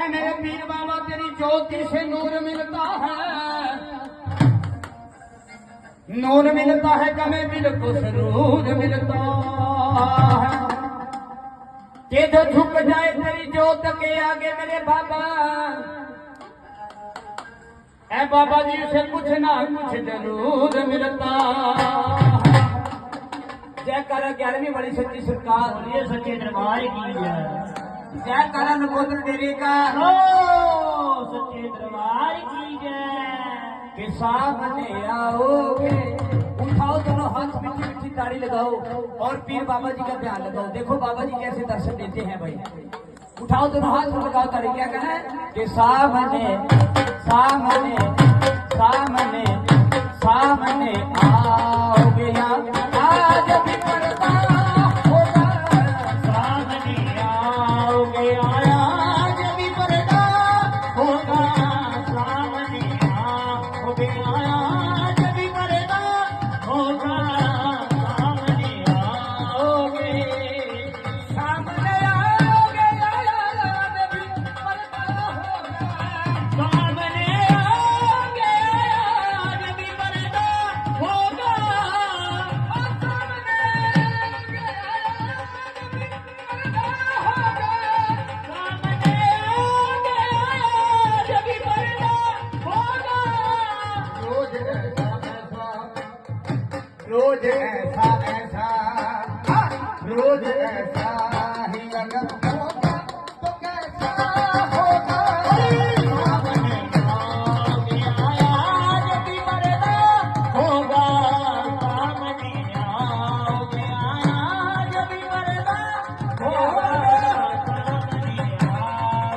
मेरे पीर बाबा तेरी ज्योति से नूर मिलता है, नूर मिलता है कमे दिल को सरूर मिलता है। कि जो झुक जाए तेरी ज्योत के आगे मेरे बाबा, ऐ बाबा जी उसे कुछ ना कुछ जरूर मिलता है। जय कर 11वीं बड़ी सच्ची सरकार बोलिए सच्चे दरबार की जय। जय कर नकोदर डेरे का सच्चे दरबार की जय। कि सामने आओगे, उठाओ दोनों हाथ, मीठी मीठी ताड़ी लगाओ और पीर बाबा जी का ध्यान लगाओ। देखो बाबा जी कैसे दर्शन देते हैं भाई। उठाओ दोनों हाथ लगाओ ताड़ी। क्या कहना है कि सामने सामने सामने सामने आओगे आज भी पर्दा होगा, सामने आओगे आज भी पर्दा होगा, सामने आओगे आज भी पर्दा होगा, सामने आओगे, सामने आओगे आज भी पर्दा होगा, सामने आओगे आज भी पर्दा होगा, सामने आओगे आज भी पर्दा होगा। रोज ऐसा ऐसा रोज ऐसा ही लगन होगा तो कैसा होगा। सामने आओगे आज भी पर्दा होगा, सामने आओगे आज भी पर्दा होगा, सामने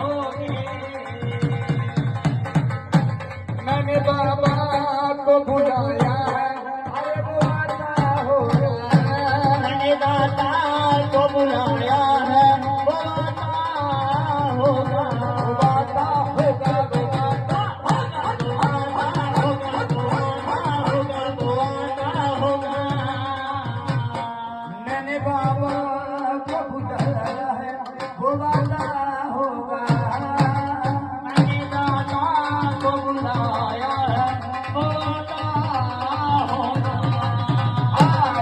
आओगे। मैंने बाबा को बुलाया है, अरे वो आता होगा। मैंने दाता को बुलाया है, वो आता होगा, वो आता होगा, वो आता मैंने बाबा को बुलाया है, वो आता होगा। मैंने दाता को बुलाया है, वो आता होगा,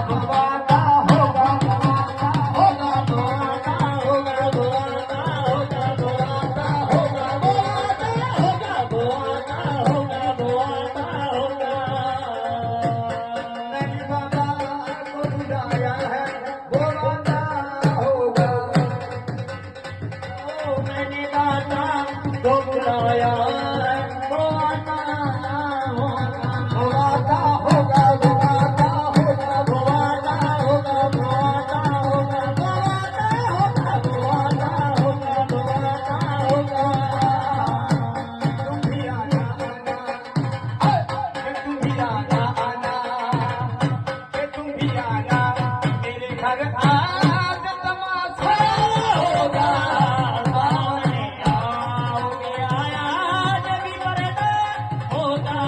वो आता होगा, वो आता होगा, वो आता होगा, वो आता होगा, वो आता होगा, वो आता होगा, वो आता होगा, वो आता होगा। मैंने बाबा को बुलाया है, वो आता होगा। मैंने दाता को बुलाया है, वो आता होगा, वो आता होगा, वो आता होगा, वो आता होगा, वो आता होगा, वो आता होगा, वो आता होगा, वो आता होगा। तुम भी आना आना, तुम भी आना आना, तुम भी आना मेरे घर आज तमाशा होगा। सामने आओगे आज भी पर्दा होगा,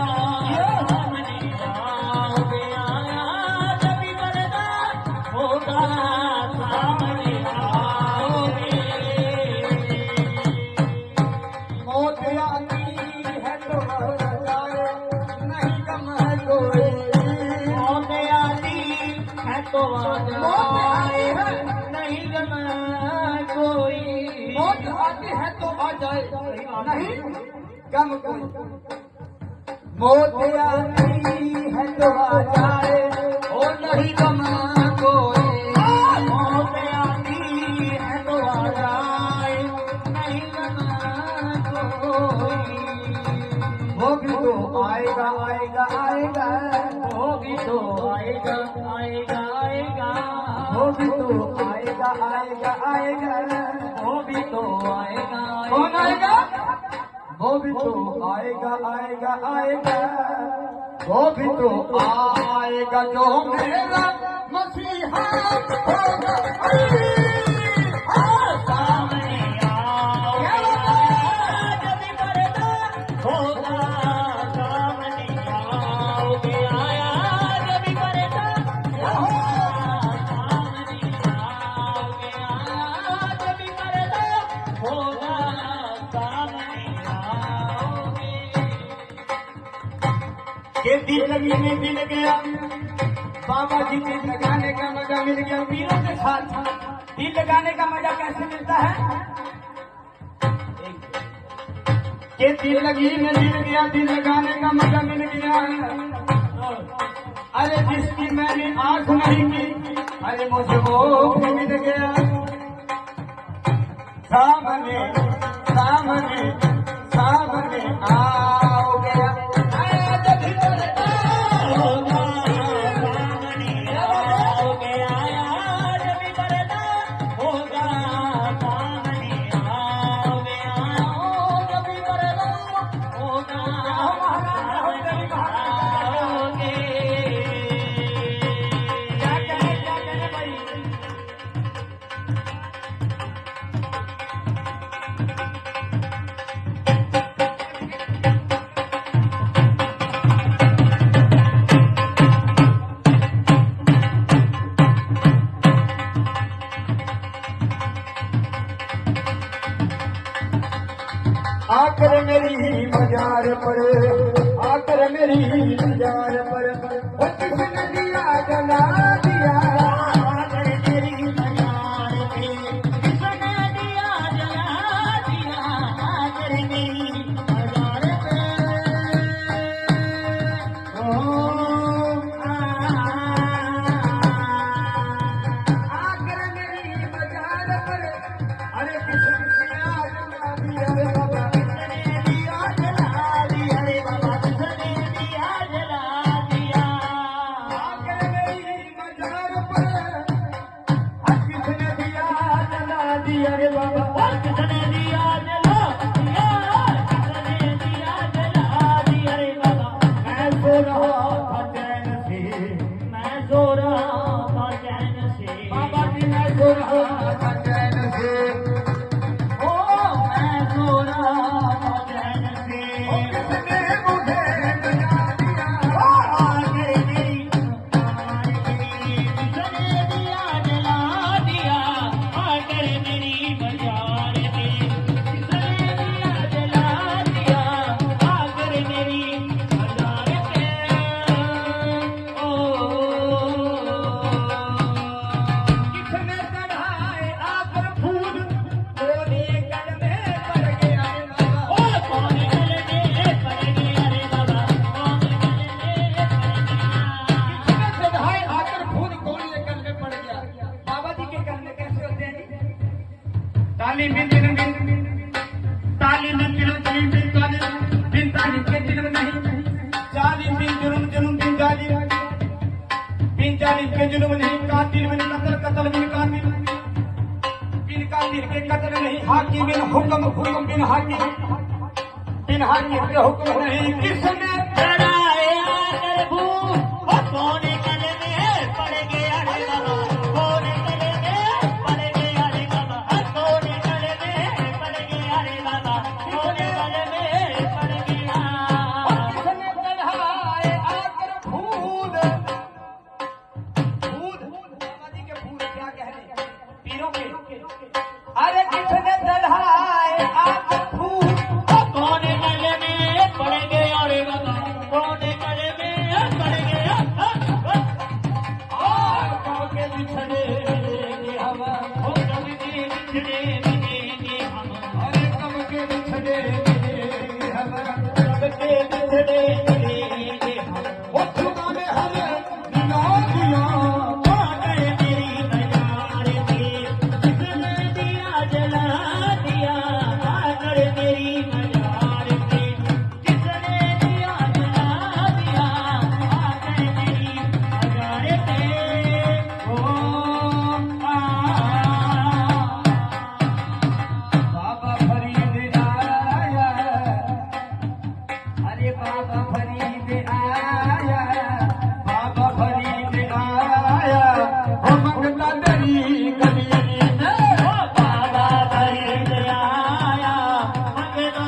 सामने आओगे आज भी पर्दा होगा, सामने आओगे। मौत आती है तो बताए, नहीं गम है कोई। मौत आती है तो आ जाए, नहीं गमा कोई। मौत आती है तो आ जाए, नहीं गम कोई। मौत आती है तो आ जाए, और नहीं गम कोई। मौत आती है तो आ जाए, नहीं गमा कोई। वो भी तो आएगा आएगा आएगा, वो भी तो आएगा आएगा आएगा, वो भी तो आएगा आएगा आएगा। वो भी तो आएगा कौन आएगा? वो भी तो आएगा आएगा आएगा, वो भी तो आएगा जो मेरा मसीहा होगा। सामने आओगे आज भी पर्दा होगा, सामने आओगे आज भी पर्दा होगा, सामने आओगे आज भी पर्दा होगा, सामने ये दिल लगी में मिल गया बाबा जी दिल लगाने का मजा मिल गया पीरों के साथ दिल लगाने का मजा कैसे मिलता है ये दिल लगी में मिल गया दिल लगाने का मजा मिल गया अरे जिसकी मैंने आंख नहीं की अरे मुझे वो मिल गया सामने सामने सामने आओ गया आज भी करता होगा सामने आओ गया आज भी करता होगा सामने आओ गया आज भी करता होगा सामने आओगे क्या कहे भाई आकर मेरी मजार पर आकर मेरी मजार पर वो किसने दिया जला दिया आकर मेरी मजार पे किसने दिया जला दिया आकर मेरी मजार पे ओ आकर मेरी मजार पर अरे किसने दिया जला दिया रे बाबा अरे बाबा किसने दिया जला दिया किसने दिया जला दिया रे बाबा मैं सो रहा था चैन से मैं सो रहा था चैन से बाबा जी मैं सो रहा था चैन से ओ मैं सो रहा था चैन से किसने मुझे जगा दिया आगे मेरी किसने दिया जला दिया आगे मेरी बाजार में किसने दिया जला दिया आगर मेरी बाजार पे ओ किसने चढ़ाए आकर फूल कोने गल में पड़ गया रे बाबा ओ कोने गल में पड़ गया रे बाबा कोने गल में पड़ गया किसने चढ़ाए आकर फूल कोने गल में पड़ गया बाबा जी के गल में कैसे होते हैं ताली बिन दिल बिन ताली बिन दिल बिन बिन ताली के दिल नहीं जाली बिन जुर्म जुर्म बिन जाली बिन जाली के जुर्म नहीं कातिल बिन कत्ल कत्ल बिन कातिल के कत्ल नहीं हाकिम बिन हुक्म हुक्म बिन हाकिम के हुक्म नहीं किसने चढ़ाए आकर भूत वो कोने गल में पड़ गया रे बाबा कोने गल में पड़ गया रे बाबा कोने गल में पड़ गया रे बाबा कोने गल में पड़ गया किसने चढ़ाए आकर फूल फूल बाबा जी के फूल क्या कहने पीरों के अरे किसने चढ़ाए आकर फूल कोने गल में पड़ गया रे बाबा कोने गल में पड़ गया कब के बिछड़े हम हो कभी बिछड़े मिलेंगे हम अरे कब के बिछड़े हम कब के बिछड़े मिलेंगे हम वो खुदा ने हमें दिया दिया आकर मेरी बाजार में किसने दिया जला दिया आकर मेरी बाजार में किसने दिया जला दिया आकर मेरी बाजार पे ओ बाबा फरीद आया अरे बाबा फरीद आया बाबा फरीद आया हो मंगता तेरी गली में बाबा फरीद आया मंगता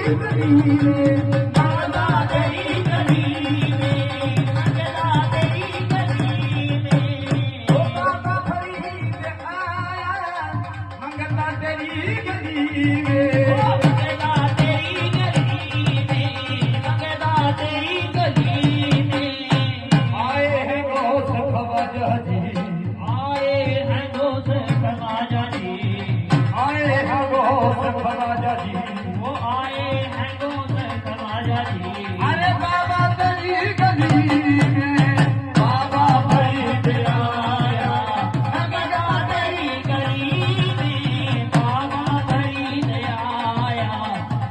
ਗਲੀ ਵੇ ਮੰਗਦਾ ਤੇਰੀ ਗਲੀ ਵੇ ਮੰਗਦਾ ਤੇਰੀ ਗਲੀ ਵੇ ਓ ਬਾਬਾ ਫਰੀਦ ਆਇਆ ਮੰਗਦਾ ਤੇਰੀ ਗਲੀ ਵੇ ਮੰਗਦਾ ਤੇਰੀ ਗਲੀ ਵੇ ਮੰਗਦਾ ਤੇਰੀ ਗਲੀ ਵੇ ਆਏ ਹੈ ਗੋਸ ਖਵਾਜਾ ਜੀ ਆਏ ਹੈ ਦੋਸ ਖਵਾਜਾ ਜੀ ਆਏ ਹੈ ਗੋਸ ਖਵਾਜਾ ਜੀ वो आए हैं दोस्त खवाजा जी अरे बाबा तेरी गली में बाबा फरीद आया मंगदा तेरी गली में बाबा फरीद आया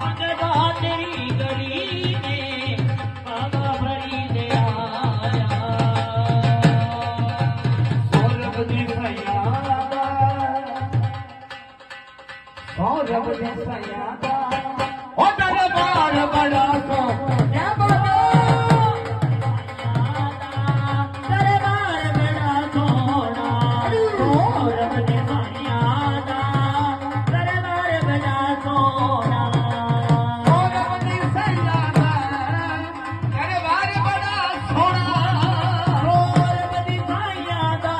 मंगदा तेरी गली में बाबा फरीद आया सौरभ दी सयादा सौरभ दी सयादा ओ दरबार बड़ा सो क्या बाबा दरबार बड़ा सोना सौरभ दे भाइयां दा दरबार बड़ा सोना सौरभ दी सयादा दरबार बड़ा सोना सौरभ दी भाइयां दा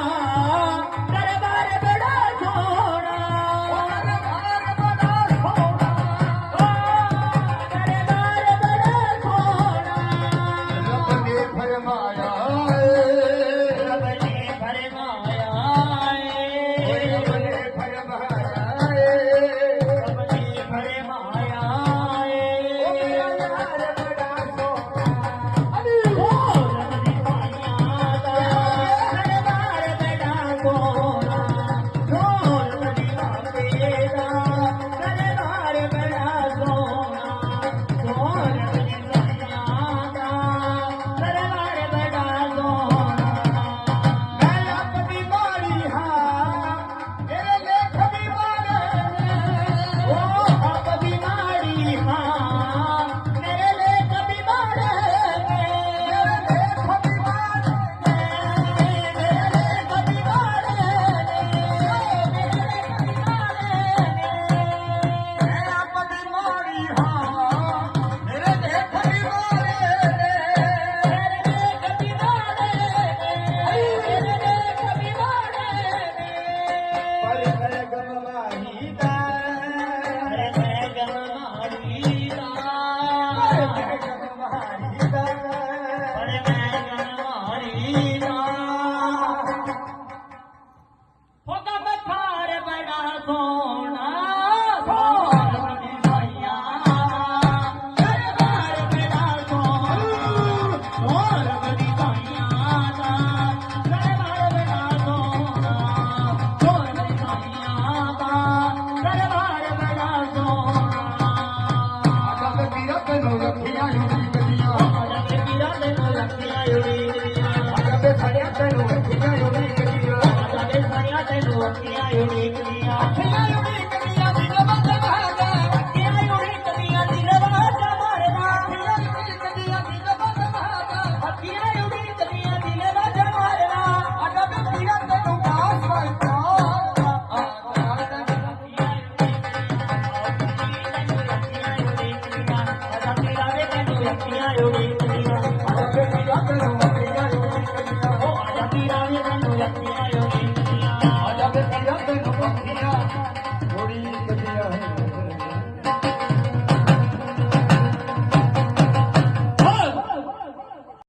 दरबार बड़ा सोना दरबार बड़ा सोना दरबार बड़ा सोना रब ने फरमाया रब ने फरमाया रब ने फरमाया रब ने फरमाया ओ मेरा यार बड़ा सोना सौरभ दी भाइयां दा दरबार बड़ा सोना सौरभ दी बाबे दा दरबार बड़ा सोना सौरभ दी भाइयां दा दरबार बड़ा सोना मैं अपनी मारी हाँ मेरे लेख भी मारे ओ अब बीमारी हाँ मेरे लिए कभी मारे मेरे लेख भी मारे मेरे लिए कभी मारे मेरे लिए कभी मारे मैं अपनी मारी हाँ मेरे लेख भी मारे मेरे लिए कभी मारे मेरे लिए कभी मारे पर कर गमवाही दा अरे मैं गमारी दा पर कर गमवाही दा अरे मैं गमारी दा होगा बखार बड़ा सोना सौरभ दी भाइयां दरबार बड़ा सोना सौरभ दी भाइयां दा दरबार बड़ा सोना सौरभ दी भाइयां दा दरबार बड़ा सोना जब वीरा तैनू रखियां युरी गलियां जब गिरा तेनू रखिया उड़ी गलियां जब सड़िया तैनू रखियां युरी गलियां जब सरिया तेनू रखिया उड़ी गलियां रखियां युरी गलियां दिल बंद भागा रखिया उड़ी गलियां दिल बाजा मारदा रखियां युरी गलियां दिल बंद भागा रखिया उड़ी गलियां दिल बाजा मारदा जब वीरा तैनू पास करता रखिया उड़ी गलियां जब वीरा तैनू रखियां युरी गलियां ओ आजा पीरा ने तैनू रखिया